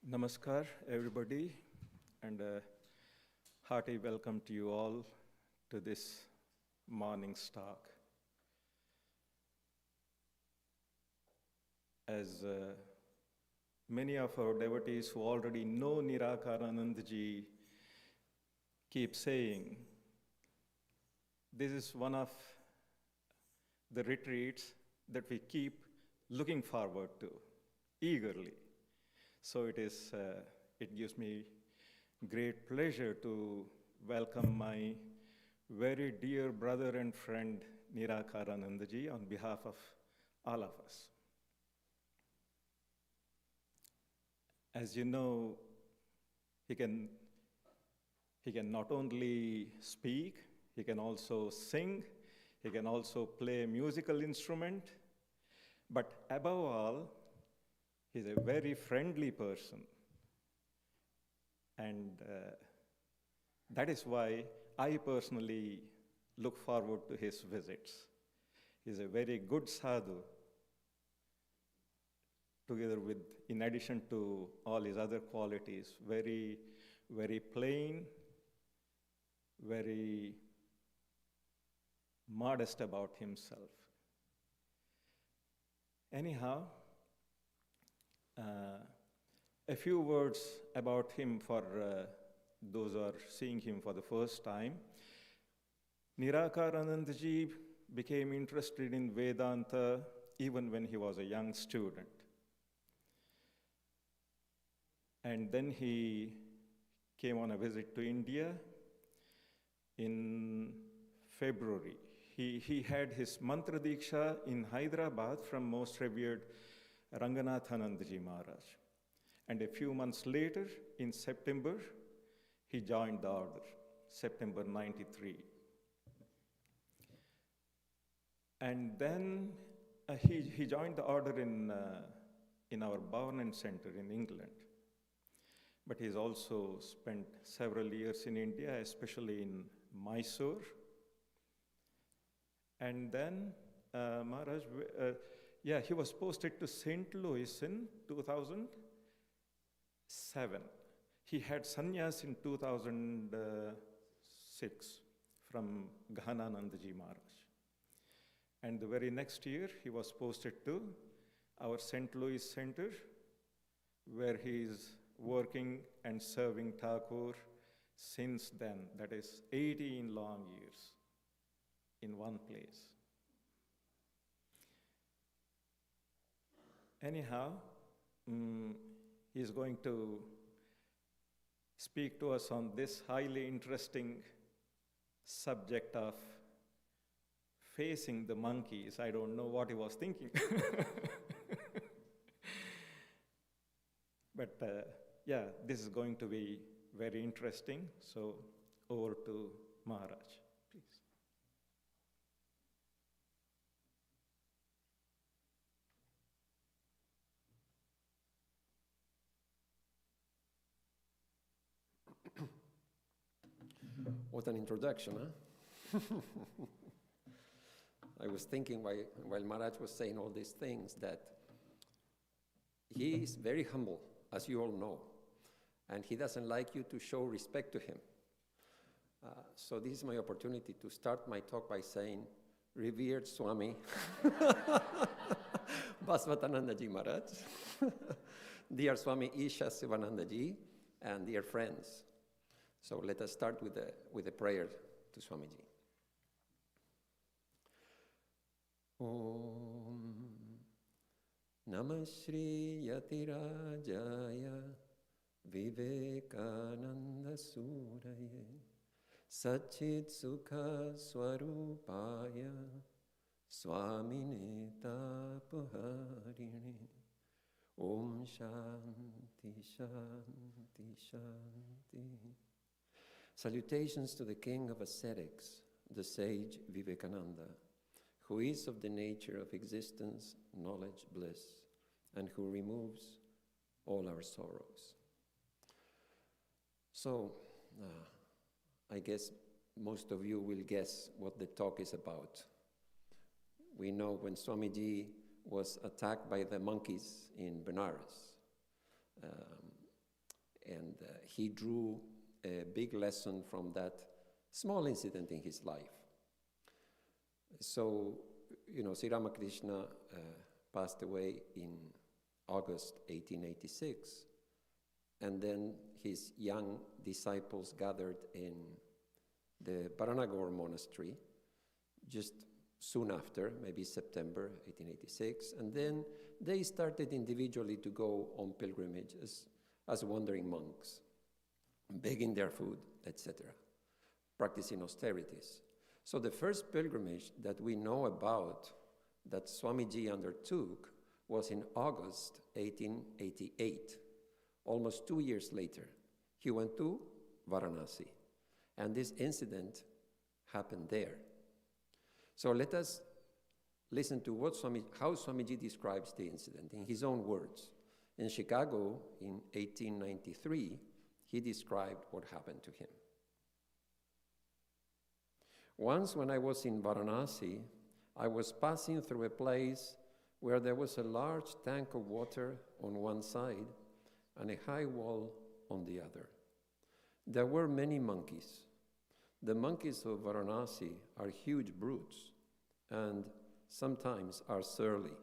Namaskar, everybody, and a hearty welcome to you all to this morning's talk. As many of our devotees who already know Nirakarananda ji keep saying, this is one of the retreats that we keep looking forward to eagerly. So it gives me great pleasure to welcome my very dear brother and friend Nirakarananda ji on behalf of all of us. As you know, he can not only speak, he can also sing, he can also play a musical instrument, but above all, he's a very friendly person. And that is why I personally look forward to his visits. He's a very good sadhu, together with, in addition to all his other qualities, very, very plain, very modest about himself. Anyhow, a few words about him for those who are seeing him for the first time. Nirakarananda ji became interested in Vedanta even when he was a young student. And then he came on a visit to India in February. He had his mantra diksha in Hyderabad from most revered Ranganathananda ji Maharaj. And a few months later, in September, he joined the order, September 93. And then he joined the order in our Bhavan Center in England. But he's also spent several years in India, especially in Mysore. And then Maharaj, he was posted to St. Louis in 2007. He had sannyas in 2006 from Ghanananda ji Maharaj. And the very next year, he was posted to our St. Louis Center, where he is working and serving Thakur since then, that is 18 long years in one place. Anyhow, he's going to speak to us on this highly interesting subject of facing the monkeys. I don't know what he was thinking. But this is going to be very interesting. So over to Maharaj, please. What an introduction, huh? I was thinking while Maharaj was saying all these things that he is very humble, as you all know, and he doesn't like you to show respect to him. So this is my opportunity to start my talk by saying, revered Swami Swahananda ji Maharaj, dear Swami Isha Sivananda ji, and dear friends. So let us start with a prayer to Swamiji. Om Namah Shri Yatirajaya Vivekananda Suraye Satchit Sukha Swarupaya Swamine Tapaharine Om Shanti Shanti Shanti. Salutations to the king of ascetics, the sage Vivekananda, who is of the nature of existence, knowledge, bliss, and who removes all our sorrows. So, I guess most of you will guess what the talk is about. We know when Swamiji was attacked by the monkeys in Benares, he drew a big lesson from that small incident in his life. So, Sri Ramakrishna passed away in August 1886, and then his young disciples gathered in the Paranagore monastery just soon after, maybe September 1886, and then they started individually to go on pilgrimages as wandering monks, begging their food, etc., practicing austerities. So the first pilgrimage that we know about that Swamiji undertook was in August 1888, almost 2 years later. He went to Varanasi, and this incident happened there. So let us listen to how Swamiji describes the incident in his own words. In Chicago in 1893, he described what happened to him. Once when I was in Varanasi, I was passing through a place where there was a large tank of water on one side and a high wall on the other. There were many monkeys. The monkeys of Varanasi are huge brutes and sometimes are surly.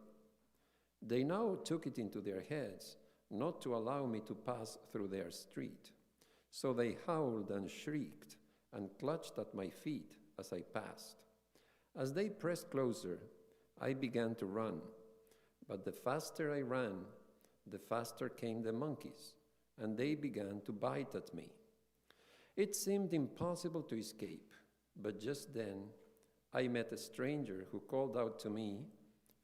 They now took it into their heads not to allow me to pass through their street. So they howled and shrieked and clutched at my feet as I passed. As they pressed closer, I began to run. But the faster I ran, the faster came the monkeys, and they began to bite at me. It seemed impossible to escape, but just then I met a stranger who called out to me,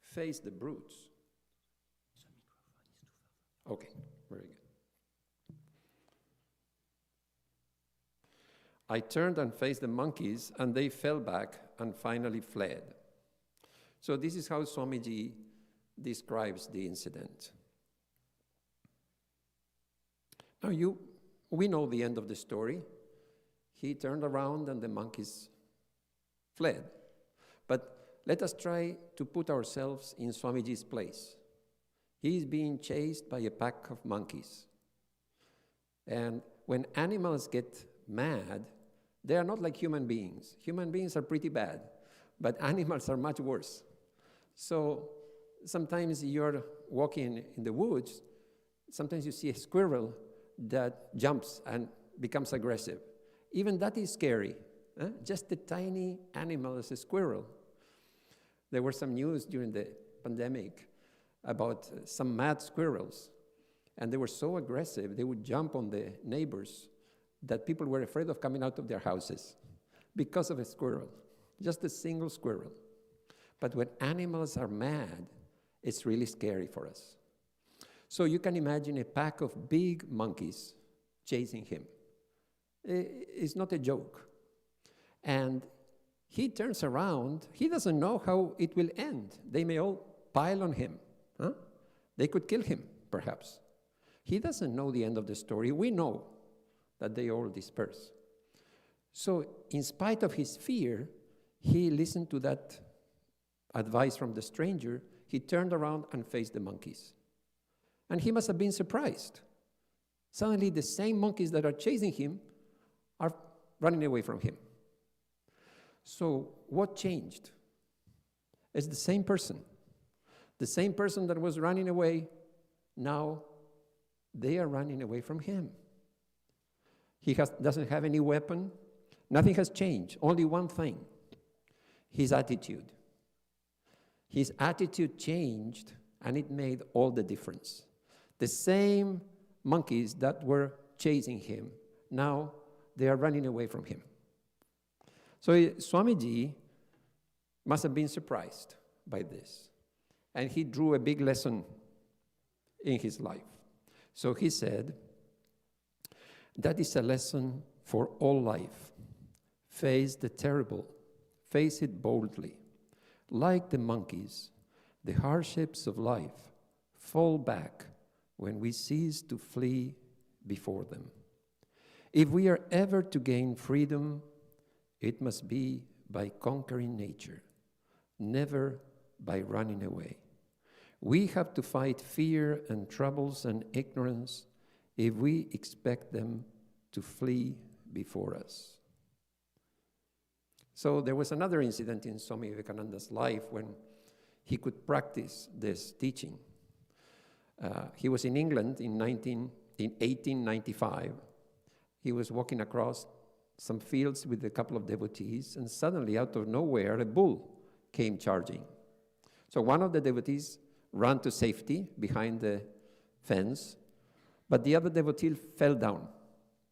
"Face the brutes." Okay, very good. I turned and faced the monkeys, and they fell back and finally fled. So this is how Swamiji describes the incident. Now we know the end of the story. He turned around and the monkeys fled. But let us try to put ourselves in Swamiji's place. He is being chased by a pack of monkeys. And when animals get mad, they are not like human beings. Human beings are pretty bad, but animals are much worse. So sometimes you're walking in the woods, sometimes you see a squirrel that jumps and becomes aggressive. Even that is scary. Just a tiny animal as a squirrel. There were some news during the pandemic about some mad squirrels, and they were so aggressive, they would jump on the neighbors that people were afraid of coming out of their houses because of a squirrel, just a single squirrel. But when animals are mad, it's really scary for us. So you can imagine a pack of big monkeys chasing him. It's not a joke. And he turns around. He doesn't know how it will end. They may all pile on him. They could kill him, perhaps. He doesn't know the end of the story. We know that they all disperse. So in spite of his fear, he listened to that advice from the stranger. He turned around and faced the monkeys. And he must have been surprised. Suddenly, the same monkeys that are chasing him are running away from him. So what changed? It's the same person. The same person that was running away, now they are running away from him. He doesn't have any weapon. Nothing has changed. Only one thing, his attitude. His attitude changed, and it made all the difference. The same monkeys that were chasing him, now they are running away from him. So Swamiji must have been surprised by this. And he drew a big lesson in his life. So he said, that is a lesson for all life. Face the terrible. Face it boldly. Like the monkeys, the hardships of life fall back when we cease to flee before them. If we are ever to gain freedom, it must be by conquering nature, never by running away. We have to fight fear and troubles and ignorance if we expect them to flee before us. So there was another incident in Swami Vivekananda's life when he could practice this teaching. He was in England in 1895. He was walking across some fields with a couple of devotees, and suddenly, out of nowhere, a bull came charging. So one of the devotees ran to safety behind the fence, but the other devotee fell down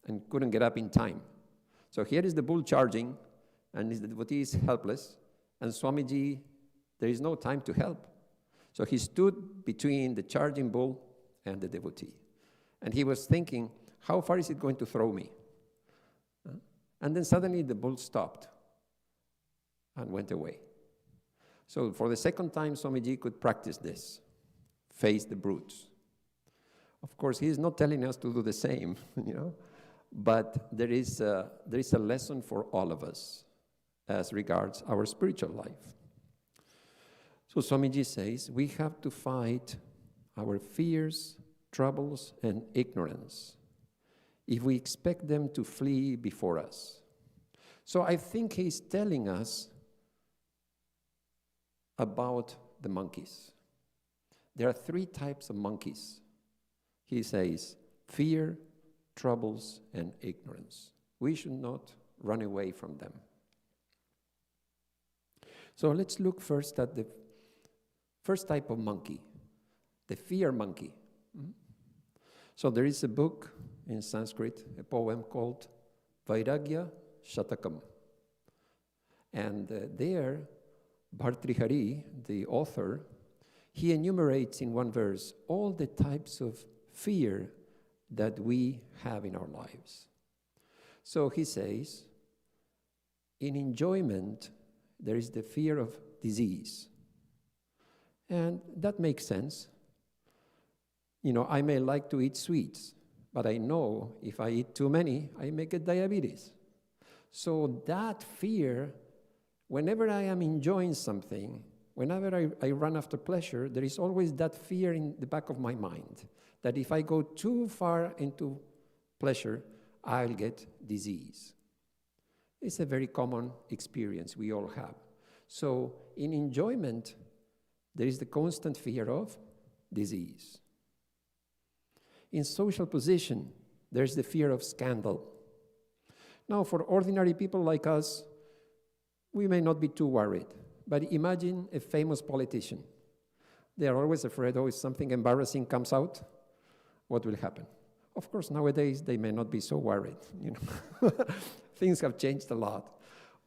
and couldn't get up in time. So here is the bull charging, and the devotee is helpless, and Swamiji, there is no time to help. So he stood between the charging bull and the devotee. And he was thinking, how far is it going to throw me? And then suddenly the bull stopped and went away. So for the second time, Swamiji could practice this, face the brutes. Of course, he is not telling us to do the same, but there is a lesson for all of us as regards our spiritual life. So Swamiji says, we have to fight our fears, troubles, and ignorance if we expect them to flee before us. So I think he's telling us about the monkeys. There are 3 types of monkeys. He says, fear, troubles, and ignorance. We should not run away from them. So let's look first at the first type of monkey, the fear monkey. So there is a book in Sanskrit, a poem called Vairagya Shatakam. And there, Bhartrihari, the author, he enumerates in one verse all the types of fear that we have in our lives. So he says, in enjoyment, there is the fear of disease. And that makes sense. I may like to eat sweets, but I know if I eat too many, I may get diabetes. So that fear, whenever I am enjoying something, whenever I run after pleasure, there is always that fear in the back of my mind that if I go too far into pleasure, I'll get disease. It's a very common experience we all have. So in enjoyment, there is the constant fear of disease. In social position, there's the fear of scandal. Now, for ordinary people like us, we may not be too worried. But imagine a famous politician. They are always afraid, if something embarrassing comes out, what will happen? Of course, nowadays, they may not be so worried. Things have changed a lot.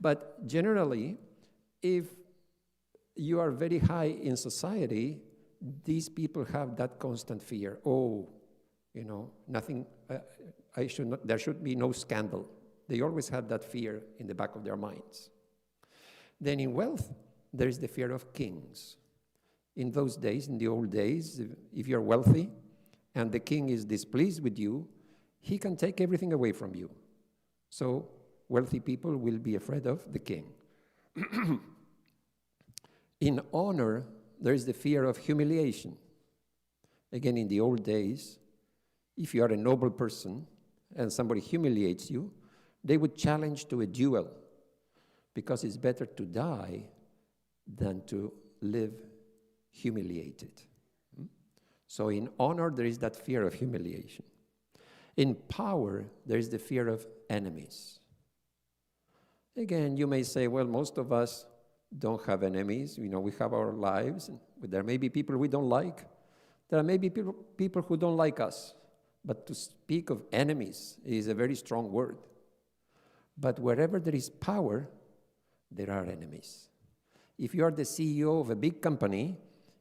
But generally, if you are very high in society, these people have that constant fear. Nothing, there should be no scandal. They always have that fear in the back of their minds. Then in wealth, there is the fear of kings. In those days, in the old days, if you're wealthy and the king is displeased with you, he can take everything away from you. So wealthy people will be afraid of the king. In honor, there is the fear of humiliation. Again, in the old days, if you are a noble person and somebody humiliates you, they would challenge to a duel because it's better to die than to live humiliated. So in honor, there is that fear of humiliation. In power, there is the fear of enemies. Again, you may say, well, most of us don't have enemies. We have our lives. There may be people we don't like. There may be people who don't like us. But to speak of enemies is a very strong word. But wherever there is power, there are enemies. If you are the CEO of a big company,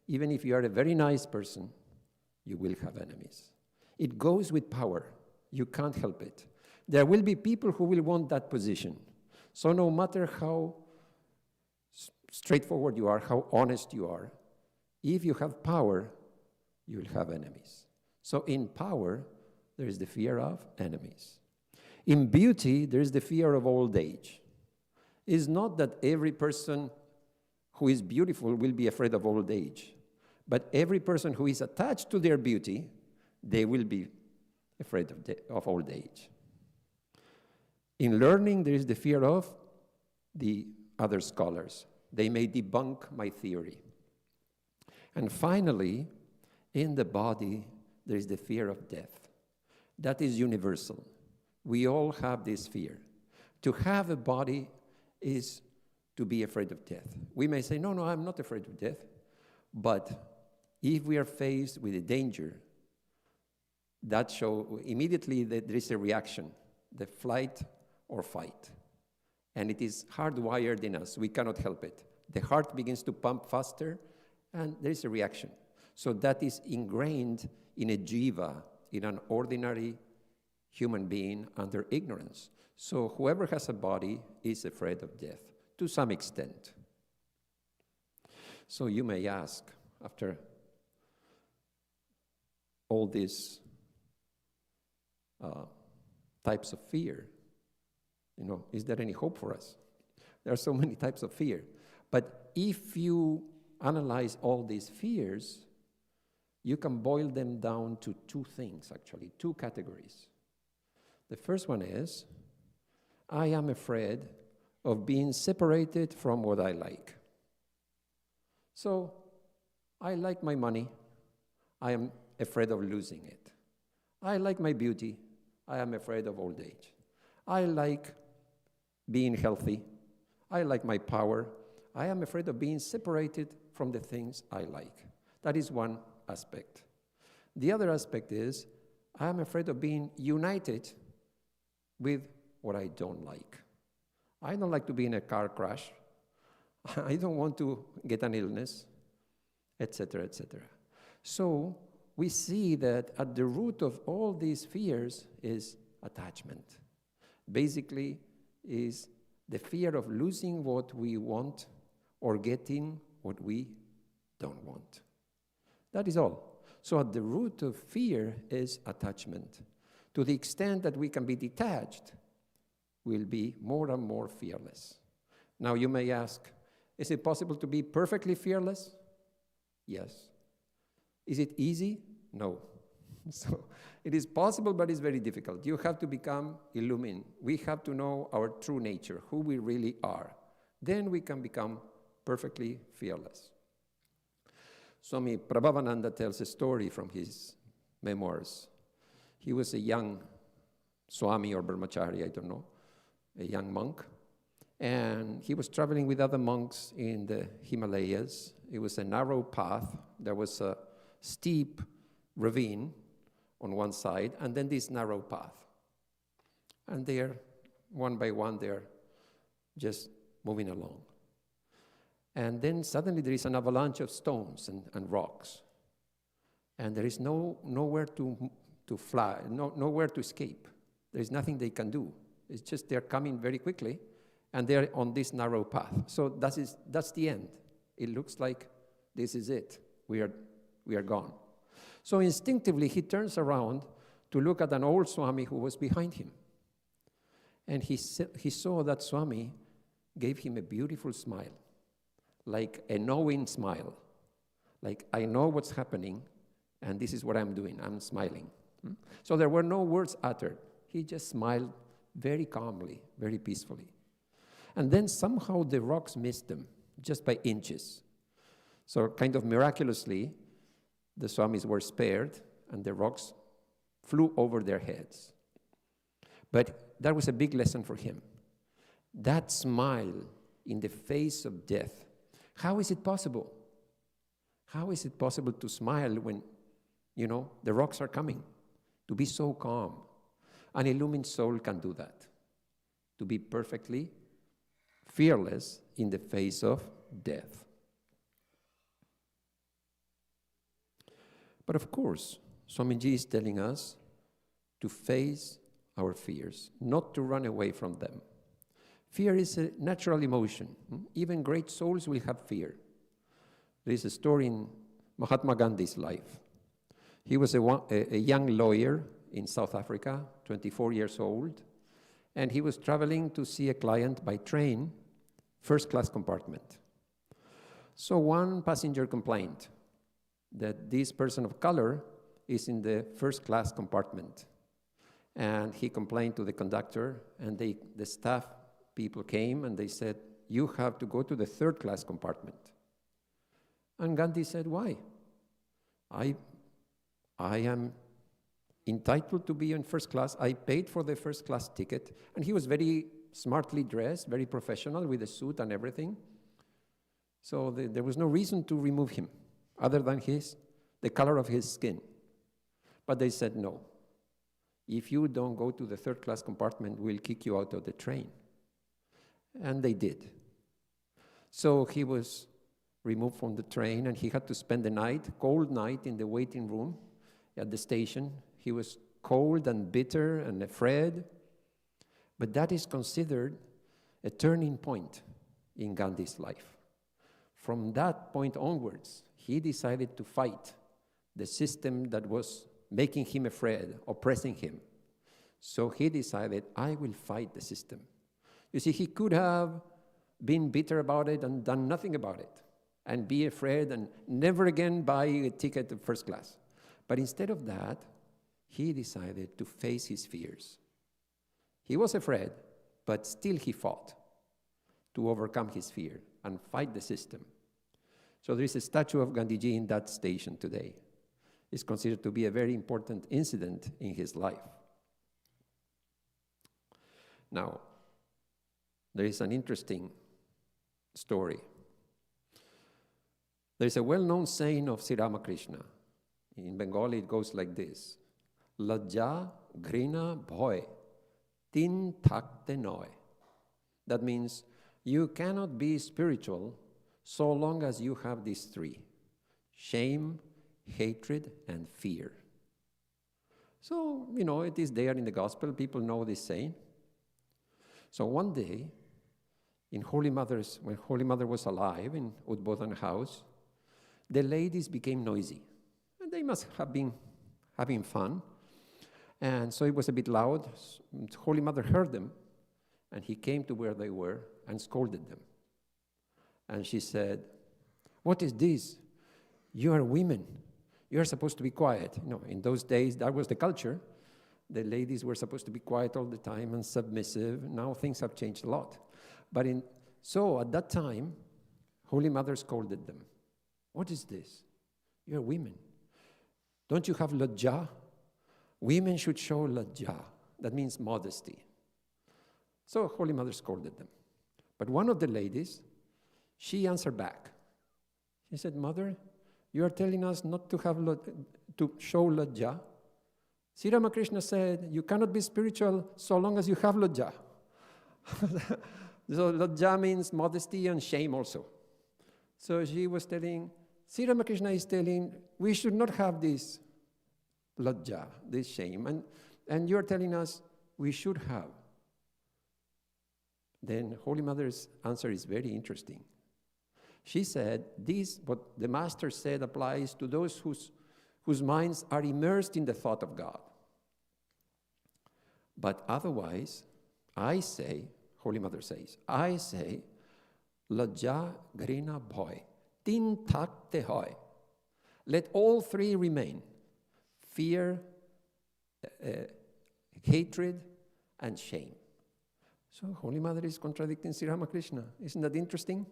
even if you are a very nice person, you will have enemies. It goes with power. You can't help it. There will be people who will want that position. So no matter how straightforward you are, how honest you are, if you have power, you will have enemies. So in power, there is the fear of enemies. In beauty, there is the fear of old age. It's not that every person who is beautiful will be afraid of old age, but every person who is attached to their beauty, they will be afraid of old age. In learning, there is the fear of the other scholars. They may debunk my theory. And finally, in the body, there is the fear of death. That is universal. We all have this fear. To have a body is to be afraid of death. We may say, no, I'm not afraid of death. But if we are faced with a danger, that shows immediately that there is a reaction, the flight or fight. And it is hardwired in us. We cannot help it. The heart begins to pump faster, and there is a reaction. So that is ingrained in a jiva, in an ordinary human being under ignorance. So whoever has a body is afraid of death, to some extent. So you may ask, after all these types of fear, is there any hope for us? There are so many types of fear. But if you analyze all these fears, you can boil them down to two things, actually, two categories. The first one is, I am afraid of being separated from what I like. So, I like my money. I am afraid of losing it. I like my beauty. I am afraid of old age. I like being healthy. I like my power. I am afraid of being separated from the things I like. That is one aspect. The other aspect is, I am afraid of being united with what I don't like. I don't like to be in a car crash. I don't want to get an illness, etc., etc. So we see that at the root of all these fears is attachment. Basically, is the fear of losing what we want or getting what we don't want. That is all. So at the root of fear is attachment. To the extent that we can be detached, we'll be more and more fearless. Now you may ask, is it possible to be perfectly fearless? Yes. Is it easy? No. So it is possible, but it's very difficult. You have to become illumined. We have to know our true nature, who we really are. Then we can become perfectly fearless. Swami Prabhavananda tells a story from his memoirs. He was a young Swami or Brahmachari, I don't know, a young monk. And he was traveling with other monks in the Himalayas. It was a narrow path. There was a steep ravine on one side, and then this narrow path. And they're, one by one, they're just moving along. And then suddenly there is an avalanche of stones and rocks. And there is nowhere to fly, nowhere to escape. There is nothing they can do. It's just they're coming very quickly, and they're on this narrow path. So that's the end. It looks like this is it. We are gone. So instinctively, he turns around to look at an old Swami who was behind him. And he saw that Swami gave him a beautiful smile, like a knowing smile. Like, I know what's happening, and this is what I'm doing. I'm smiling. So there were no words uttered. He just smiled very calmly, very peacefully. And then somehow the rocks missed them, just by inches. So kind of miraculously, the Swamis were spared, and the rocks flew over their heads. But that was a big lesson for him. That smile in the face of death. How is it possible? How is it possible to smile when, the rocks are coming? To be so calm. An illumined soul can do that. To be perfectly fearless in the face of death. But of course, Swamiji is telling us to face our fears, not to run away from them. Fear is a natural emotion. Even great souls will have fear. There is a story in Mahatma Gandhi's life. He was a young lawyer in South Africa, 24 years old, and he was traveling to see a client by train, first-class compartment. So one passenger complained that this person of color is in the first-class compartment. And he complained to the conductor, and the staff people came and they said, "You have to go to the third-class compartment." And Gandhi said, "Why? I am entitled to be in first class. I paid for the first-class ticket." And he was very smartly dressed, very professional, with a suit and everything. So there was no reason to remove him, other than the color of his skin. But they said, "No. If you don't go to the third-class compartment, we'll kick you out of the train." And they did. So he was removed from the train, and he had to spend the night, cold night, in the waiting room at the station. He was cold and bitter and afraid. But that is considered a turning point in Gandhi's life. From that point onwards, he decided to fight the system that was making him afraid, oppressing him. So he decided, I will fight the system. You see, he could have been bitter about it and done nothing about it, and be afraid and never again buy a ticket to first class. But instead of that, he decided to face his fears. He was afraid, but still he fought to overcome his fear and fight the system. So there is a statue of Gandhiji in that station today. It's considered to be a very important incident in his life. Now, there is an interesting story. There is a well-known saying of Sri Ramakrishna. In Bengali, it goes like this: Lajja, Grina, Bhoy, Tin Thakte Noy. That means you cannot be spiritual so long as you have these three: shame, hatred, and fear. So, it is there in the gospel. People know this saying. So one day, when Holy Mother was alive in Udbodhana house, the ladies became noisy. And they must have been having fun. And so it was a bit loud. Holy Mother heard them, and he came to where they were and scolded them. And she said, "What is this? You are women. You are supposed to be quiet." In those days, that was the culture. The ladies were supposed to be quiet all the time and submissive. Now things have changed a lot. So at that time, Holy Mother scolded them. "What is this? You are women. Don't you have lajja? Women should show lajja." That means modesty. So Holy Mother scolded them. But one of the ladies, she answered back. She said, "Mother, you are telling us not to show lajja. Sri Ramakrishna said, you cannot be spiritual so long as you have lajja." So lajja means modesty and shame also. So she was telling, Sri Ramakrishna is telling, we should not have this lajja, this shame. And you're telling us we should have. Then Holy Mother's answer is very interesting. She said, what the Master said applies to those whose minds are immersed in the thought of God. But otherwise, I say, Holy Mother says, I say, Lajja, Grina, Bhoy, Tin Tak Te Hoy. Let all three remain: fear, hatred, and shame. So Holy Mother is contradicting Sri Ramakrishna. Isn't that interesting?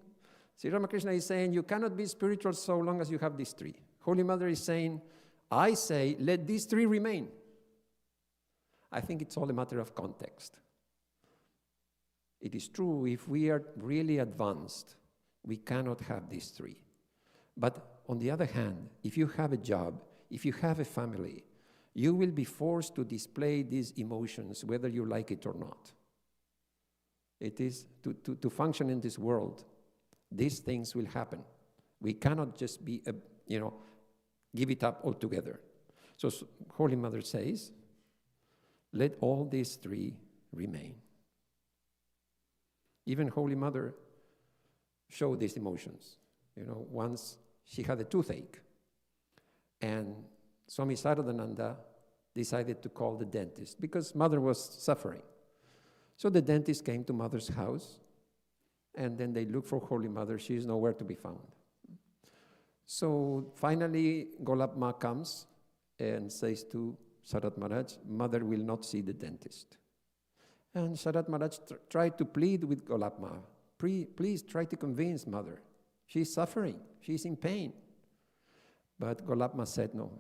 Sri Ramakrishna is saying, you cannot be spiritual so long as you have these three. Holy Mother is saying, I say, let these three remain. I think it's all a matter of context. It is true, if we are really advanced, we cannot have these three. But on the other hand, if you have a job, if you have a family, you will be forced to display these emotions, whether you like it or not. It is to function in this world. These things will happen. We cannot just be, give it up altogether. So Holy Mother says, let all these three remain. Even Holy Mother showed these emotions. Once she had a toothache, and Swami Swahananda decided to call the dentist because Mother was suffering. So the dentist came to Mother's house, and then they looked for Holy Mother. She is nowhere to be found. So finally, Golap Ma comes and says to Sarat Maharaj, mother will not see the dentist. And Sarat Maharaj tried to plead with Golab Ma, please try to convince mother. She's suffering, she's in pain. But Golab Ma said no.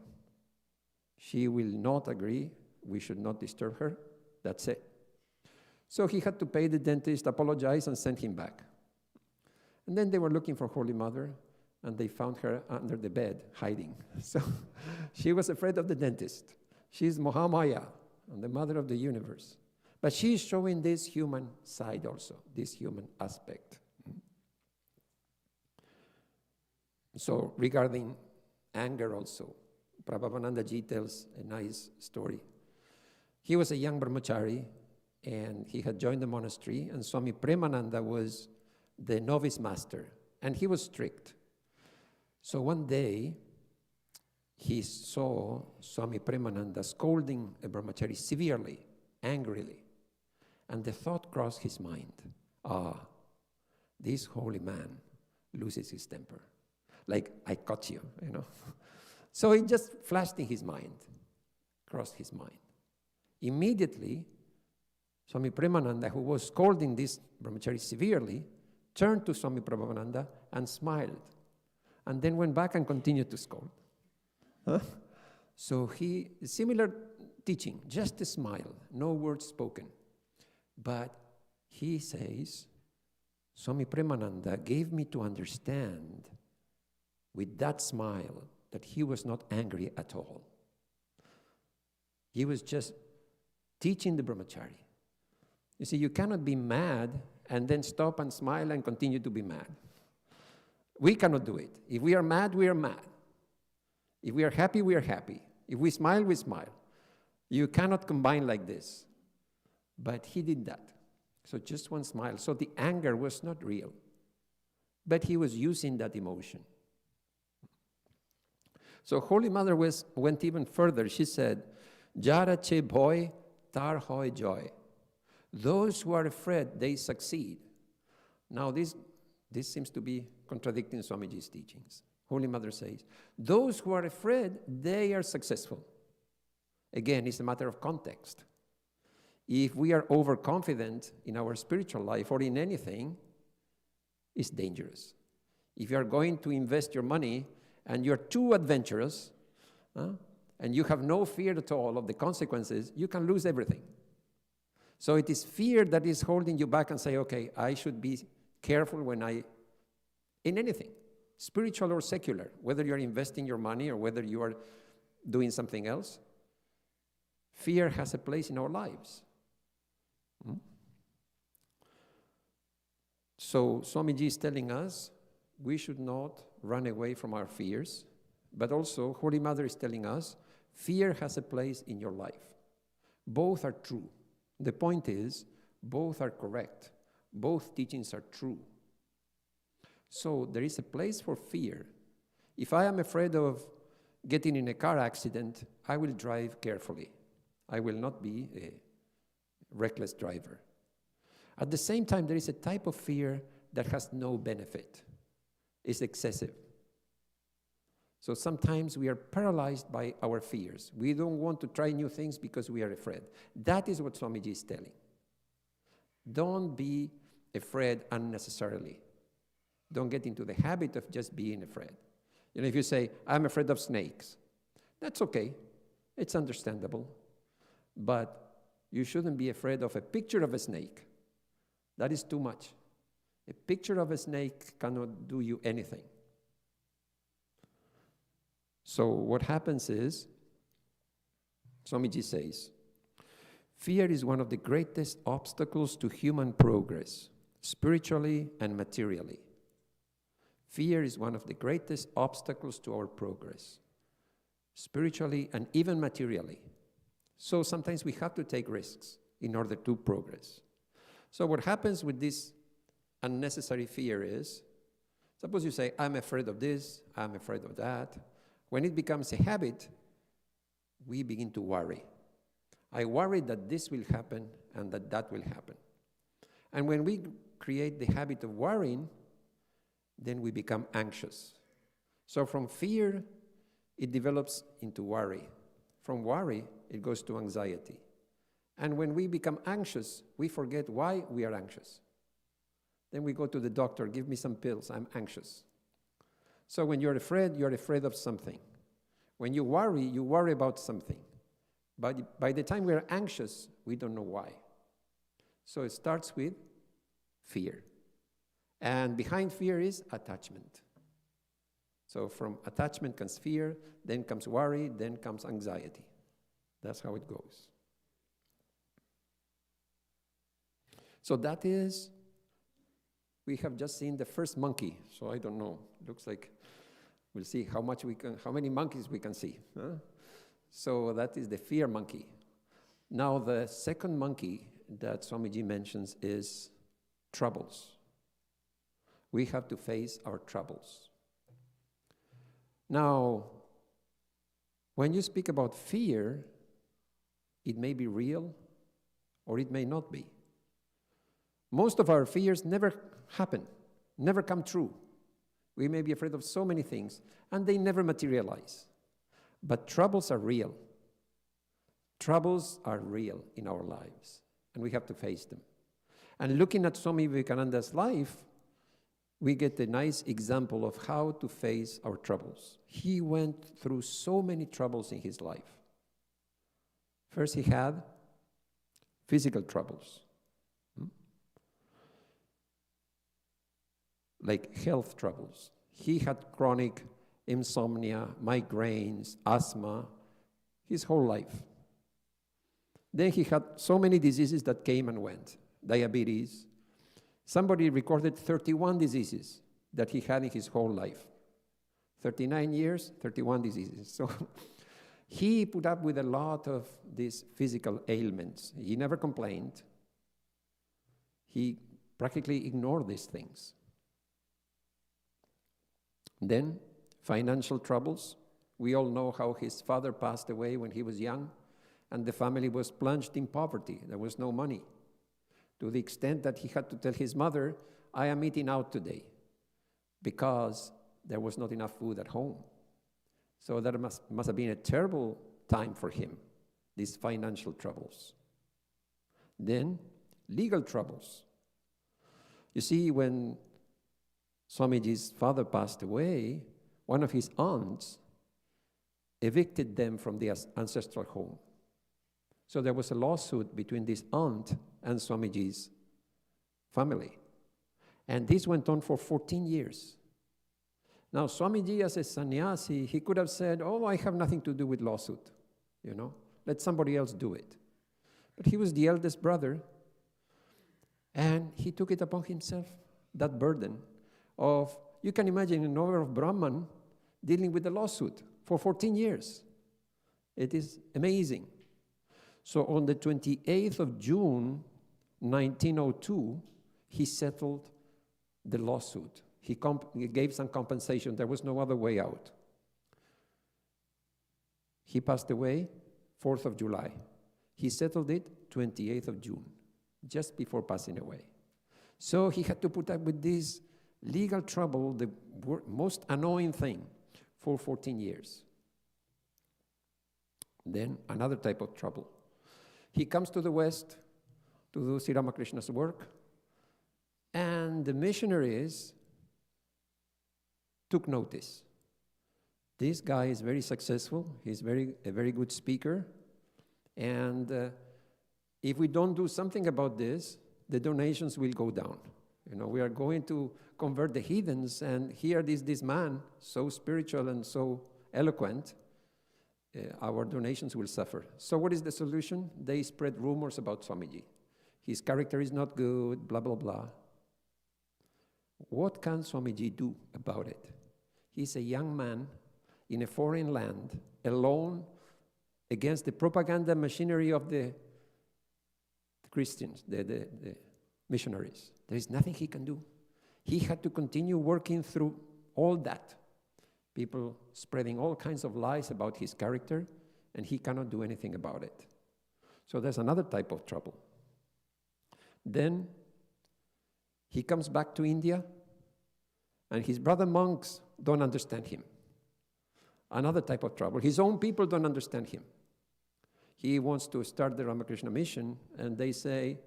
She will not agree, we should not disturb her, that's it. So he had to pay the dentist, apologize, and send him back. And then they were looking for Holy Mother, and they found her under the bed, hiding. So she was afraid of the dentist. She's Mahamaya, and the mother of the universe. But she's showing this human side also, this human aspect. So regarding anger also, Prabhavananda Ji tells a nice story. He was a young brahmachari, and he had joined the monastery, and Swami Premananda was the novice master, and he was strict. So one day, he saw Swami Premananda scolding a brahmachari severely, angrily, and the thought crossed his mind, this holy man loses his temper. Like, I caught you, you know. So it just flashed in his mind, crossed his mind. Immediately, Swami Premananda, who was scolding this brahmachari severely, turned to Swami Prabhavananda and smiled, and then went back and continued to scold. So similar teaching, just a smile, no words spoken. But he says, Swami Premananda gave me to understand with that smile that he was not angry at all. He was just teaching the brahmachari. You see, you cannot be mad and then stop and smile and continue to be mad. We cannot do it. If we are mad, we are mad. If we are happy, we are happy. If we smile, we smile. You cannot combine like this. But he did that. So just one smile. So the anger was not real. But he was using that emotion. So Holy Mother went even further. She said, Jara che bhoy, tar hoy joy. Those who are afraid, they succeed. Now this seems to be contradicting Swamiji's teachings. Holy Mother says, those who are afraid, they are successful. Again, it's a matter of context. If we are overconfident in our spiritual life or in anything, it's dangerous. If you are going to invest your money and you're too adventurous, and you have no fear at all of the consequences, you can lose everything. So it is fear that is holding you back and say, okay, I should be careful in anything, spiritual or secular, whether you're investing your money or whether you are doing something else. Fear has a place in our lives. So Swamiji is telling us we should not run away from our fears, but also Holy Mother is telling us fear has a place in your life. Both are true. The point is, both are correct. Both teachings are true. So there is a place for fear. If I am afraid of getting in a car accident, I will drive carefully. I will not be a reckless driver. At the same time, there is a type of fear that has no benefit. It's excessive. So sometimes we are paralyzed by our fears. We don't want to try new things because we are afraid. That is what Swamiji is telling. Don't be afraid unnecessarily. Don't get into the habit of just being afraid. You know, if you say, I'm afraid of snakes, that's okay. It's understandable. But you shouldn't be afraid of a picture of a snake. That is too much. A picture of a snake cannot do you anything. So what happens is, Swamiji says, fear is one of the greatest obstacles to human progress, spiritually and materially. Fear is one of the greatest obstacles to our progress, spiritually and even materially. So sometimes we have to take risks in order to progress. So what happens with this unnecessary fear is, suppose you say, I'm afraid of this, I'm afraid of that. When it becomes a habit, we begin to worry. I worry that this will happen and that will happen. And when we create the habit of worrying, then we become anxious. So from fear, it develops into worry. From worry, it goes to anxiety. And when we become anxious, we forget why we are anxious. Then we go to the doctor, give me some pills, I'm anxious. So when you're afraid of something. When you worry about something. But by the time we're anxious, we don't know why. So it starts with fear. And behind fear is attachment. So from attachment comes fear, then comes worry, then comes anxiety. That's how it goes. So that is, we have just seen the first monkey. So I don't know, looks like we'll see how many monkeys we can see. Huh? So that is the fear monkey. Now the second monkey that Swamiji mentions is troubles. We have to face our troubles. Now, when you speak about fear, it may be real or it may not be. Most of our fears never happen, never come true. We may be afraid of so many things, and they never materialize. But troubles are real. Troubles are real in our lives, and we have to face them. And looking at Swami Vivekananda's life, we get a nice example of how to face our troubles. He went through so many troubles in his life. First, he had physical troubles, like health troubles. He had chronic insomnia, migraines, asthma, his whole life. Then he had so many diseases that came and went. Diabetes. Somebody recorded 31 diseases that he had in his whole life. 39 years, 31 diseases. So he put up with a lot of these physical ailments. He never complained. He practically ignored these things. Then, financial troubles. We all know how his father passed away when he was young, and the family was plunged in poverty. There was no money, to the extent that he had to tell his mother, I am eating out today, because there was not enough food at home. So that must have been a terrible time for him, these financial troubles. Then, legal troubles. You see, when Swamiji's father passed away, one of his aunts evicted them from the ancestral home. So there was a lawsuit between this aunt and Swamiji's family. And this went on for 14 years. Now, Swamiji, as a sannyasi, he could have said, oh, I have nothing to do with lawsuit, let somebody else do it. But he was the eldest brother, and he took it upon himself, that burden of, you can imagine an order of Brahman dealing with the lawsuit for 14 years. It is amazing. So on the 28th of June, 1902, he settled the lawsuit. He gave some compensation. There was no other way out. He passed away 4th of July. He settled it 28th of June, just before passing away. So he had to put up with this legal trouble, the most annoying thing, for 14 years. Then another type of trouble. He comes to the West to do Sri Ramakrishna's work, and the missionaries took notice. This guy is very successful. He's a very good speaker. And if we don't do something about this, the donations will go down. We are going to convert the heathens, and here this man, so spiritual and so eloquent, our donations will suffer. So what is the solution? They spread rumors about Swamiji. His character is not good, blah, blah, blah. What can Swamiji do about it? He's a young man in a foreign land, alone, against the propaganda machinery of the Christians, the missionaries. There is nothing he can do. He had to continue working through all that. People spreading all kinds of lies about his character, and he cannot do anything about it. So there's another type of trouble. Then he comes back to India, and his brother monks don't understand him. Another type of trouble. His own people don't understand him. he wants to start the Ramakrishna mission, and they say,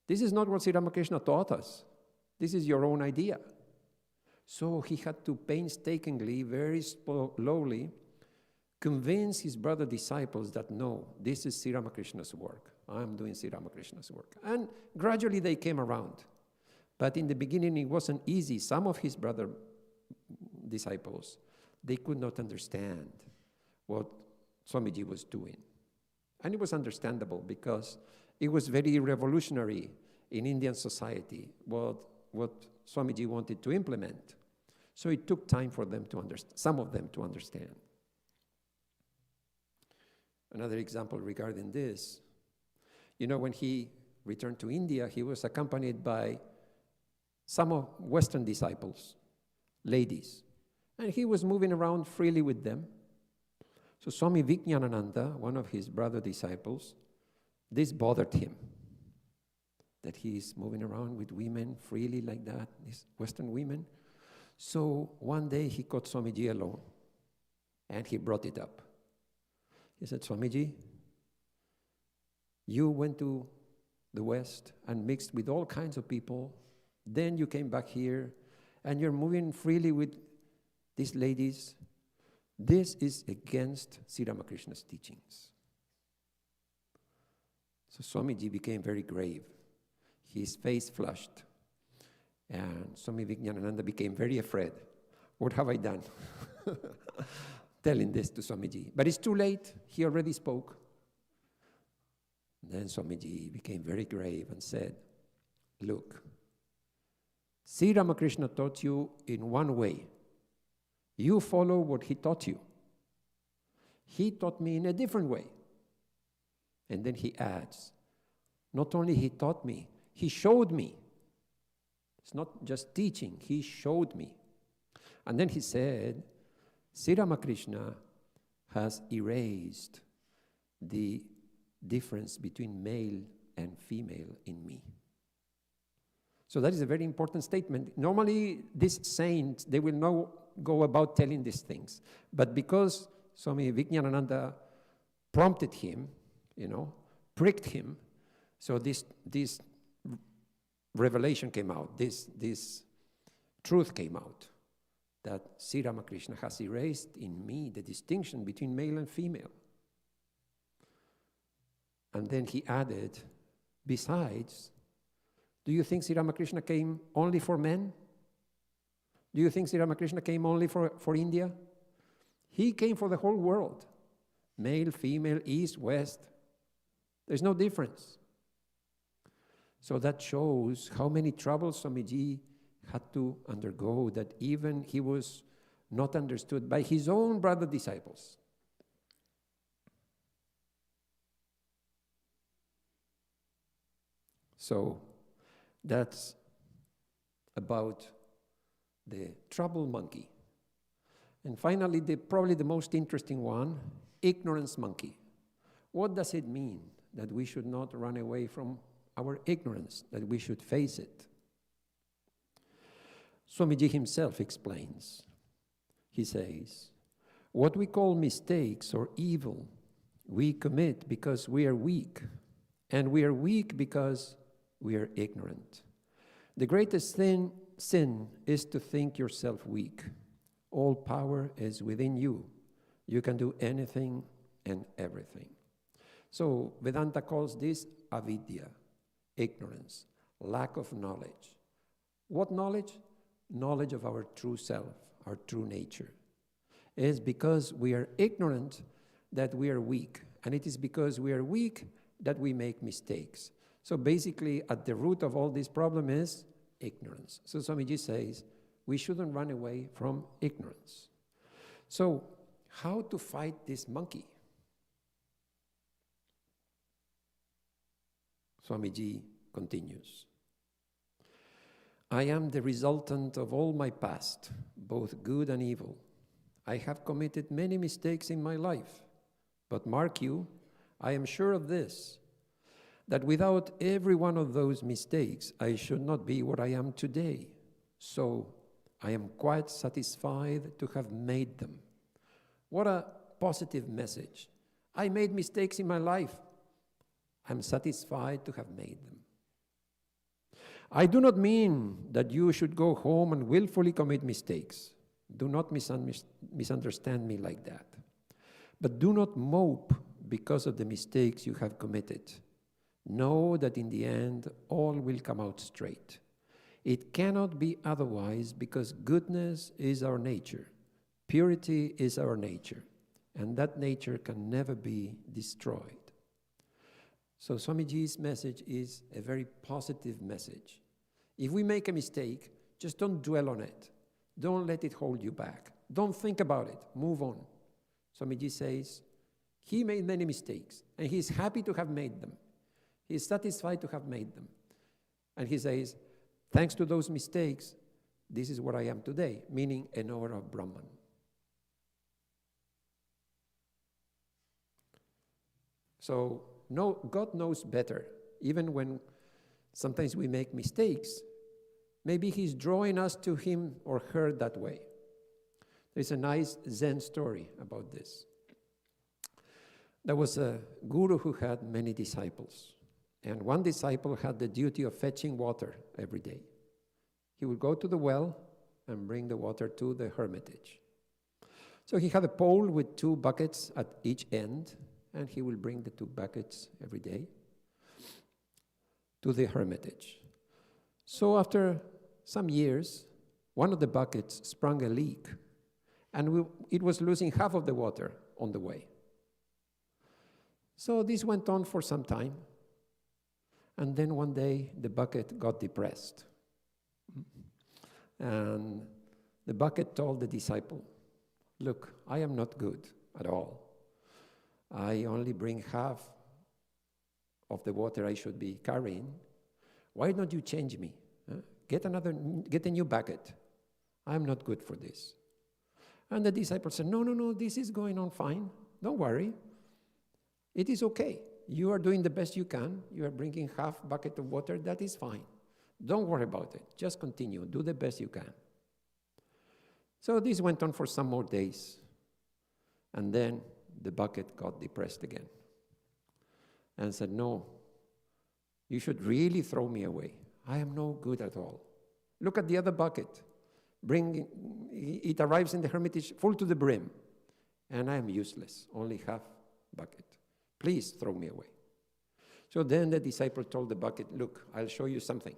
this is not what Sri Ramakrishna taught us. This is your own idea. So he had to painstakingly, very slowly, convince his brother disciples that no, this is Sri Ramakrishna's work. I'm doing Sri Ramakrishna's work. And gradually they came around. But in the beginning it wasn't easy. Some of his brother disciples, they could not understand what Swamiji was doing. And it was understandable because it was very revolutionary in Indian society, what Swamiji wanted to implement. So it took time for them to understand, some of them to understand. Another example regarding this, when he returned to India, he was accompanied by some of Western disciples, ladies, and he was moving around freely with them. So Swami Vijnanananda, one of his brother disciples, this bothered him, that he is moving around with women freely like that, these Western women. So one day he caught Swamiji alone, and he brought it up. He said, Swamiji, you went to the West and mixed with all kinds of people. Then you came back here, and you're moving freely with these ladies. This is against Sri Ramakrishna's teachings. So Swamiji became very grave. His face flushed. And Swami Vijnanananda became very afraid. What have I done? Telling this to Swamiji. But it's too late. He already spoke. Then Swamiji became very grave and said, look, Sri Ramakrishna taught you in one way. You follow what he taught you. He taught me in a different way. And then he adds, not only he taught me, he showed me. It's not just teaching, he showed me. And then he said, Sri Ramakrishna has erased the difference between male and female in me. So that is a very important statement. Normally, these saints, they will not go about telling these things. But because Swami Vijnanananda prompted him, pricked him, so this revelation came out, this truth came out, that Sri Ramakrishna has erased in me the distinction between male and female. And then he added, besides, do you think Sri Ramakrishna came only for men? Do you think Sri Ramakrishna came only for India? He came for the whole world. Male, female, east, west. There's no difference. So that shows how many troubles Swamiji had to undergo, that even he was not understood by his own brother disciples. So that's about the trouble monkey. And finally, probably the most interesting one, ignorance monkey. What does it mean that we should not run away from our ignorance, that we should face it? Swamiji himself explains. He says, what we call mistakes or evil, we commit because we are weak, and we are weak because we are ignorant. The greatest sin is to think yourself weak. All power is within you. You can do anything and everything. So Vedanta calls this avidya, ignorance, lack of knowledge. What knowledge? Knowledge of our true self, our true nature. It is because we are ignorant that we are weak. And it is because we are weak that we make mistakes. So basically, at the root of all this problem is ignorance. So Swamiji says, we shouldn't run away from ignorance. So, how to fight this monkey? Swamiji continues. I am the resultant of all my past, both good and evil. I have committed many mistakes in my life, but mark you, I am sure of this, that without every one of those mistakes, I should not be what I am today. So, I am quite satisfied to have made them. What a positive message. I made mistakes in my life. I'm satisfied to have made them. I do not mean that you should go home and willfully commit mistakes. Do not misunderstand me like that. But do not mope because of the mistakes you have committed. Know that in the end, all will come out straight. It cannot be otherwise because goodness is our nature. Purity is our nature. And that nature can never be destroyed. So Swamiji's message is a very positive message. If we make a mistake, just don't dwell on it. Don't let it hold you back. Don't think about it. Move on. Swamiji says, he made many mistakes, and he's happy to have made them. He's satisfied to have made them. And he says, thanks to those mistakes, this is what I am today, meaning a knower of Brahman. So, no, God knows better. Even when sometimes we make mistakes, maybe he's drawing us to him or her that way. There's a nice Zen story about this. There was a guru who had many disciples. And one disciple had the duty of fetching water every day. He would go to the well and bring the water to the hermitage. So he had a pole with 2 buckets at each end, and he will bring the 2 buckets every day to the hermitage. So after some years, one of the buckets sprung a leak, and it was losing half of the water on the way. So this went on for some time, and then one day the bucket got depressed. And the bucket told the disciple, look, I am not good at all. I only bring half of the water I should be carrying. Why don't you change me? Get a new bucket. I'm not good for this. And the disciple said, no, this is going on fine. Don't worry. It is okay. You are doing the best you can. You are bringing half bucket of water. That is fine. Don't worry about it. Just continue. Do the best you can. So this went on for some more days. And then the bucket got depressed again. And said, no, you should really throw me away. I am no good at all. Look at the other bucket. It arrives in the hermitage full to the brim. And I am useless. Only half bucket. Please throw me away. So then the disciple told the bucket, look, I'll show you something.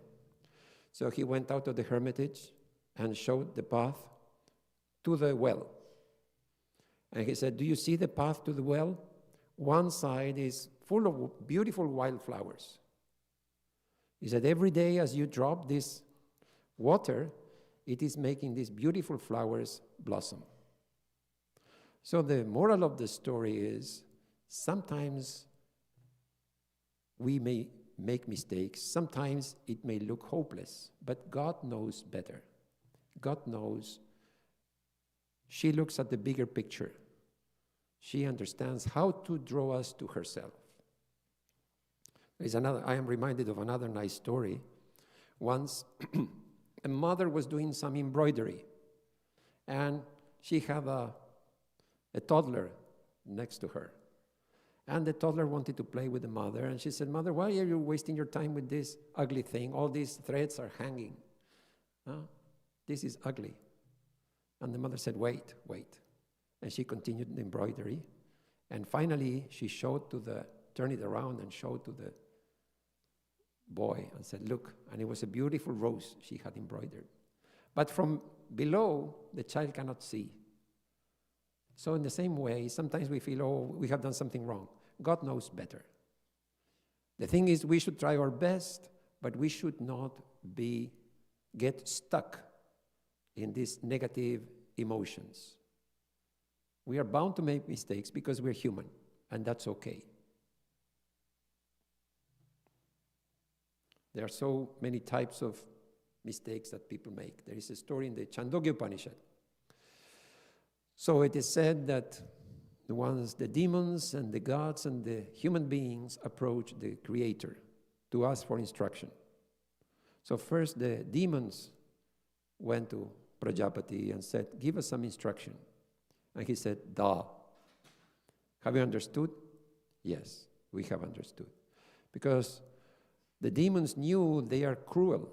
So he went out of the hermitage and showed the path to the well. And he said, do you see the path to the well? One side is full of beautiful wildflowers. He said, every day as you drop this water, it is making these beautiful flowers blossom. So the moral of the story is, sometimes we may make mistakes. Sometimes it may look hopeless, but God knows better. God knows. She looks at the bigger picture. She understands how to draw us to herself. I am reminded of another nice story. Once, a mother was doing some embroidery, and she had a toddler next to her. And the toddler wanted to play with the mother, and she said, Mother, why are you wasting your time with this ugly thing? All these threads are hanging. This is ugly. And the mother said, wait. And she continued the embroidery. And finally, she turned it around and showed to the boy and said, look, and it was a beautiful rose she had embroidered. But from below, the child cannot see. So in the same way, sometimes we feel, we have done something wrong. God knows better. The thing is, we should try our best, but we should not get stuck in these negative emotions. We are bound to make mistakes because we're human, and that's okay. There are so many types of mistakes that people make. There is a story in the Chandogya Upanishad. So it is said that the demons and the gods and the human beings approach the Creator to ask for instruction. So first the demons went to Prajapati and said, give us some instruction. And he said, Da. Have you understood? Yes, we have understood. Because the demons knew they are cruel,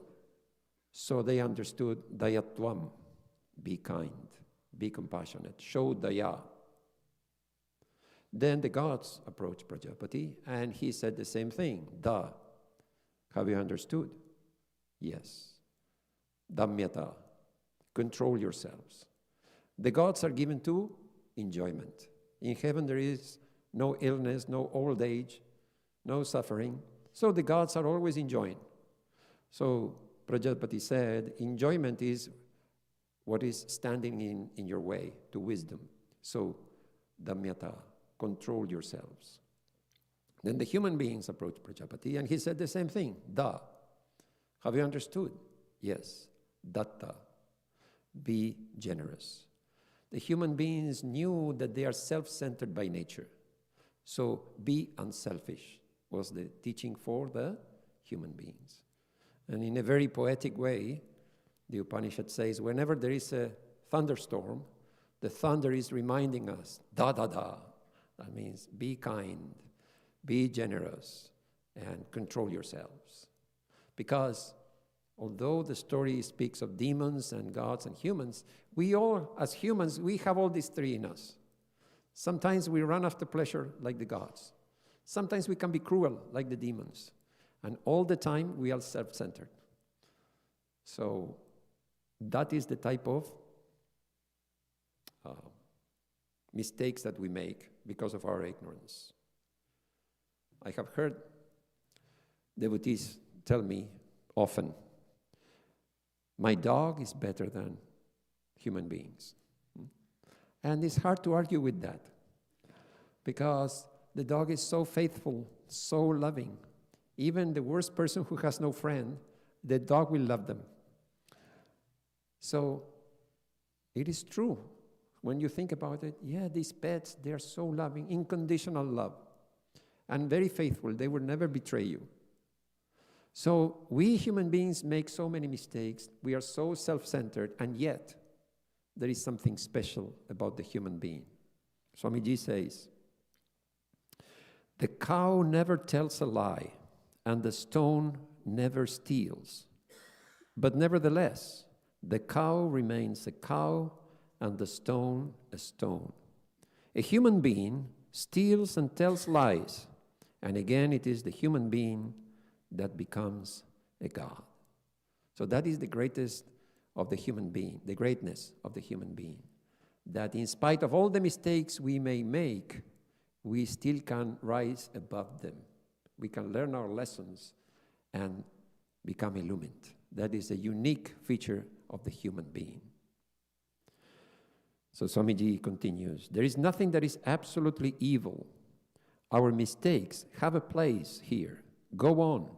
so they understood dayatvam, be kind, be compassionate, show daya. Then the gods approached Prajapati, and he said the same thing, da. Have you understood? Yes. Damyata, control yourselves. The gods are given to enjoyment. In heaven there is no illness, no old age, no suffering. So the gods are always enjoying. So Prajapati said, enjoyment is what is standing in your way to wisdom. So, damyata, control yourselves. Then the human beings approached Prajapati and he said the same thing, da. Have you understood? Yes. Datta, be generous. The human beings knew that they are self-centered by nature. So, be unselfish was the teaching for the human beings. And in a very poetic way, the Upanishad says, whenever there is a thunderstorm, the thunder is reminding us, da, da, da. That means be kind, be generous, and control yourselves. Because although the story speaks of demons and gods and humans, we all, as humans, we have all these three in us. Sometimes we run after pleasure like the gods. Sometimes we can be cruel like the demons. And all the time we are self-centered. So that is the type of mistakes that we make because of our ignorance. I have heard devotees tell me often, my dog is better than human beings. And it's hard to argue with that because the dog is so faithful, so loving. Even the worst person who has no friend, the dog will love them. So it is true. When you think about it, yeah, these pets, they are so loving, unconditional love, and very faithful. They will never betray you. So we human beings make so many mistakes. We are so self-centered, and yet there is something special about the human being. Swamiji says, the cow never tells a lie, and the stone never steals. But nevertheless, the cow remains a cow, and the stone a stone. A human being steals and tells lies, and again it is the human being that becomes a god. So that is the greatest of the human being, the greatness of the human being, that in spite of all the mistakes we may make, we still can rise above them. We can learn our lessons and become illumined. That is a unique feature of the human being. So Swamiji continues, there is nothing that is absolutely evil. Our mistakes have a place here. Go on.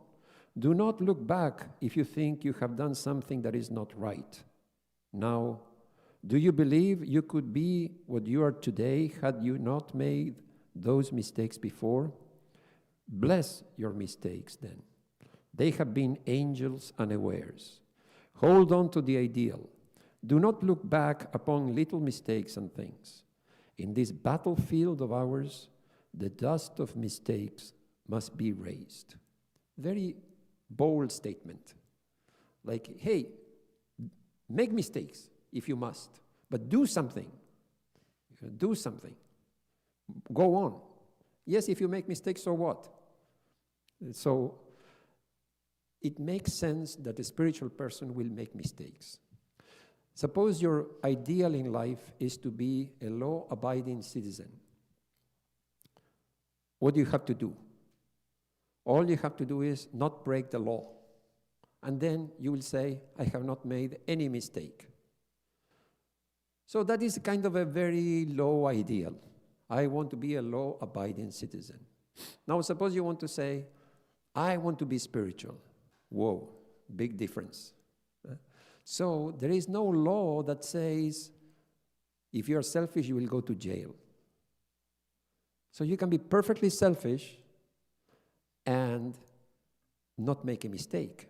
Do not look back if you think you have done something that is not right. Now, do you believe you could be what you are today had you not made those mistakes before? Bless your mistakes then. They have been angels unawares. Hold on to the ideal. Do not look back upon little mistakes and things. In this battlefield of ours, the dust of mistakes must be raised. Very bold statement. Like, hey, make mistakes if you must, but do something. Do something. Go on. Yes, if you make mistakes, so what? So it makes sense that a spiritual person will make mistakes. Suppose your ideal in life is to be a law-abiding citizen. What do you have to do? All you have to do is not break the law. And then you will say, I have not made any mistake. So that is kind of a very low ideal. I want to be a law-abiding citizen. Now suppose you want to say, I want to be spiritual. Whoa, big difference. So there is no law that says, if you are selfish, you will go to jail. So you can be perfectly selfish and not make a mistake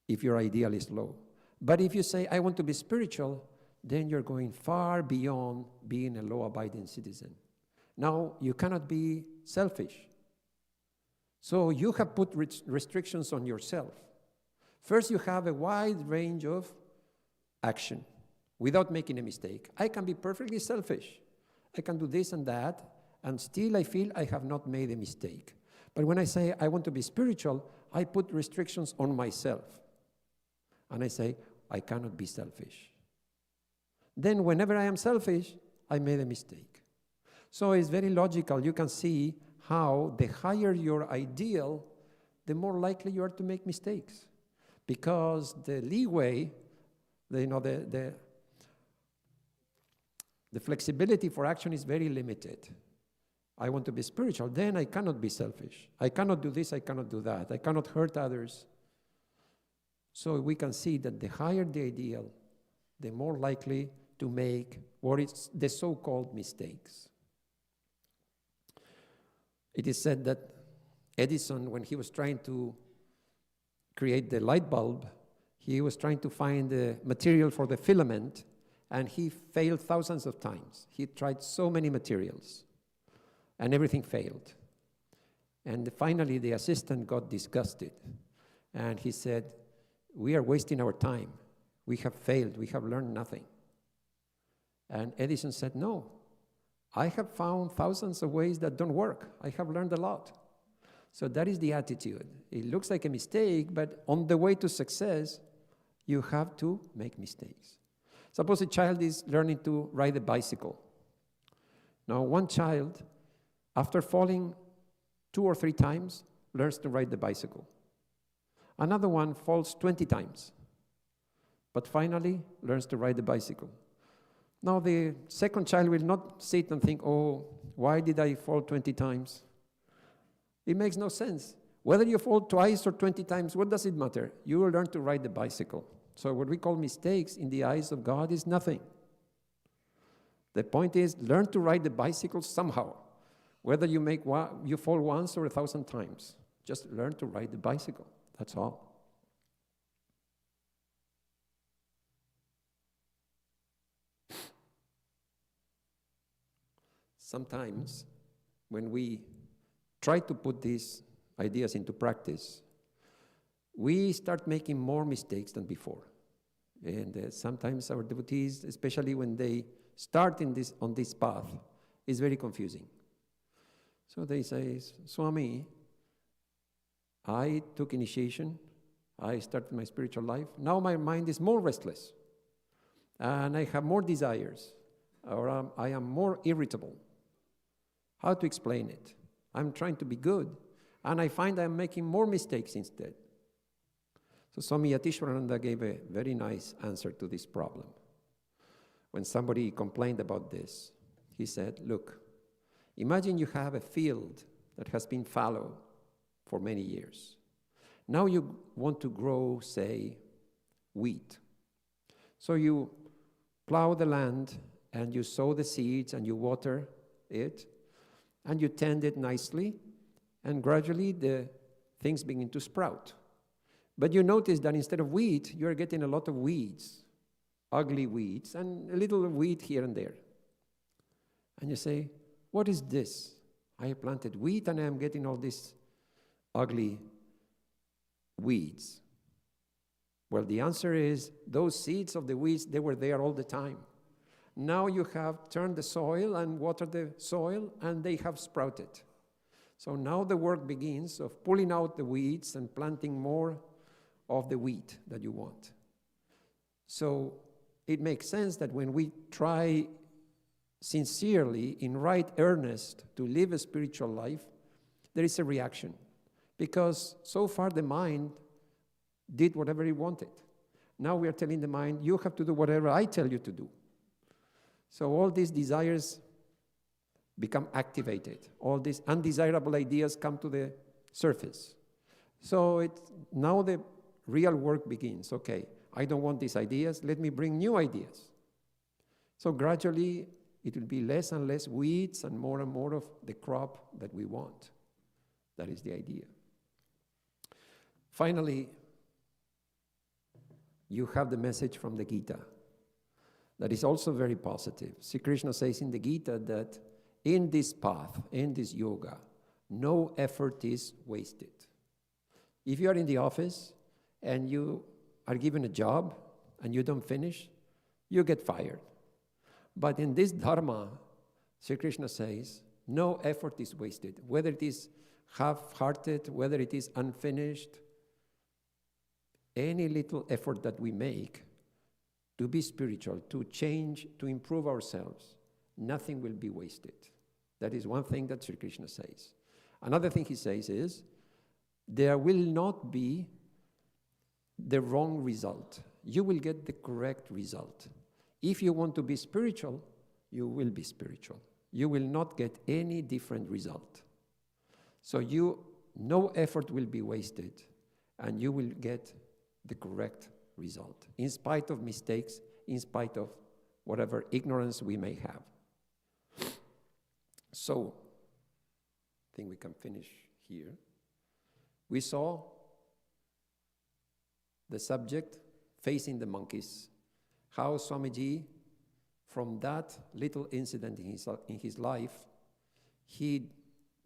if your ideal is low. But if you say, I want to be spiritual, then you're going far beyond being a law-abiding citizen. Now you cannot be selfish. So you have put restrictions on yourself. First, you have a wide range of action without making a mistake. I can be perfectly selfish. I can do this and that, and still I feel I have not made a mistake. But when I say I want to be spiritual, I put restrictions on myself. And I say, I cannot be selfish. Then whenever I am selfish, I made a mistake. So it's very logical. You can see how the higher your ideal, the more likely you are to make mistakes. Because the leeway, the flexibility for action is very limited. I want to be spiritual, then I cannot be selfish. I cannot do this, I cannot do that. I cannot hurt others. So we can see that the higher the ideal, the more likely to make what is the so-called mistakes. It is said that Edison, when he was trying to create the light bulb, he was trying to find the material for the filament, and he failed thousands of times. He tried so many materials, and everything failed. And finally, the assistant got disgusted, and he said, "We are wasting our time. We have failed. We have learned nothing." And Edison said, "No, I have found thousands of ways that don't work. I have learned a lot." So that is the attitude. It looks like a mistake, but on the way to success, you have to make mistakes. Suppose a child is learning to ride a bicycle. Now, one child, after falling 2 or 3 times, learns to ride the bicycle. Another one falls 20 times, but finally learns to ride the bicycle. Now, the second child will not sit and think, "Oh, why did I fall 20 times? It makes no sense. Whether you fall twice or 20 times, what does it matter? You will learn to ride the bicycle. So what we call mistakes in the eyes of God is nothing. The point is, learn to ride the bicycle somehow. Whether you fall once or 1,000 times, just learn to ride the bicycle. That's all. Sometimes, when we try to put these ideas into practice, we start making more mistakes than before. And sometimes our devotees, especially when they start on this path, is very confusing. So they say, "Swami, I took initiation, I started my spiritual life, now my mind is more restless, and I have more desires, or I am more irritable. How to explain it? I'm trying to be good, and I find I'm making more mistakes instead." So Swami Swahananda gave a very nice answer to this problem. When somebody complained about this, he said, "Look, imagine you have a field that has been fallow for many years. Now you want to grow, say, wheat. So you plow the land, and you sow the seeds, and you water it, and you tend it nicely, and gradually the things begin to sprout. But you notice that instead of wheat, you're getting a lot of weeds, ugly weeds, and a little wheat here and there. And you say, what is this? I have planted wheat and I am getting all these ugly weeds. Well, the answer is those seeds of the weeds, they were there all the time. Now you have turned the soil and watered the soil, and they have sprouted. So now the work begins of pulling out the weeds and planting more of the wheat that you want. So it makes sense that when we try sincerely, in right earnest, to live a spiritual life, there is a reaction. Because so far the mind did whatever it wanted. Now we are telling the mind, you have to do whatever I tell you to do. So all these desires become activated. All these undesirable ideas come to the surface. So now the real work begins. Okay, I don't want these ideas. Let me bring new ideas. So gradually, it will be less and less weeds and more of the crop that we want. That is the idea. Finally, you have the message from the Gita that is also very positive. Sri Krishna says in the Gita that in this path, in this yoga, no effort is wasted. If you are in the office and you are given a job and you don't finish, you get fired. But in this dharma, Sri Krishna says, no effort is wasted, whether it is half-hearted, whether it is unfinished. Any little effort that we make to be spiritual, to change, to improve ourselves, nothing will be wasted. That is one thing that Sri Krishna says. Another thing he says is, there will not be the wrong result. You will get the correct result. If you want to be spiritual, you will be spiritual. You will not get any different result. So no effort will be wasted, and you will get the correct result, in spite of mistakes, in spite of whatever ignorance we may have. So, I think we can finish here. We saw the subject facing the monkeys, how Swamiji, from that little incident in his life, he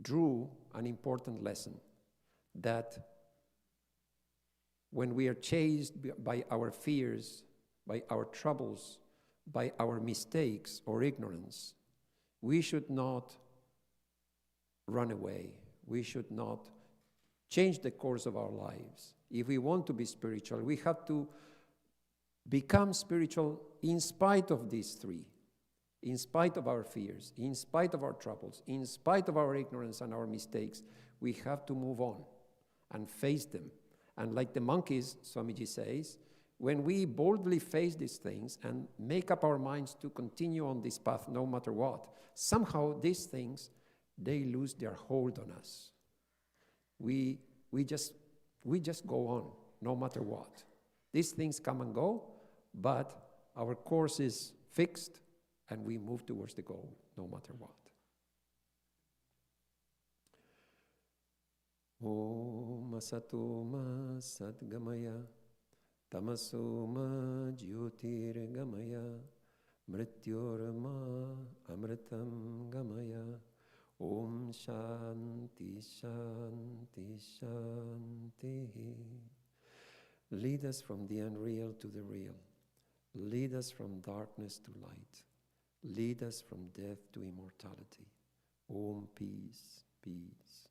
drew an important lesson, that when we are chased by our fears, by our troubles, by our mistakes or ignorance, we should not run away. We should not change the course of our lives. If we want to be spiritual, we have to become spiritual in spite of these three, in spite of our fears, in spite of our troubles, in spite of our ignorance and our mistakes. We have to move on and face them. And like the monkeys, Swamiji says, when we boldly face these things and make up our minds to continue on this path no matter what, somehow these things, they lose their hold on us. We just go on no matter what. These things come and go, but our course is fixed and we move towards the goal no matter what. Om Asatoma Sadgamaya Tamasoma Jyotirgamaya Mrityorma Amritam Gamaya Om Shanti Shanti Shanti. Lead us from the unreal to the real. Lead us from darkness to light. Lead us from death to immortality. Om, peace, peace.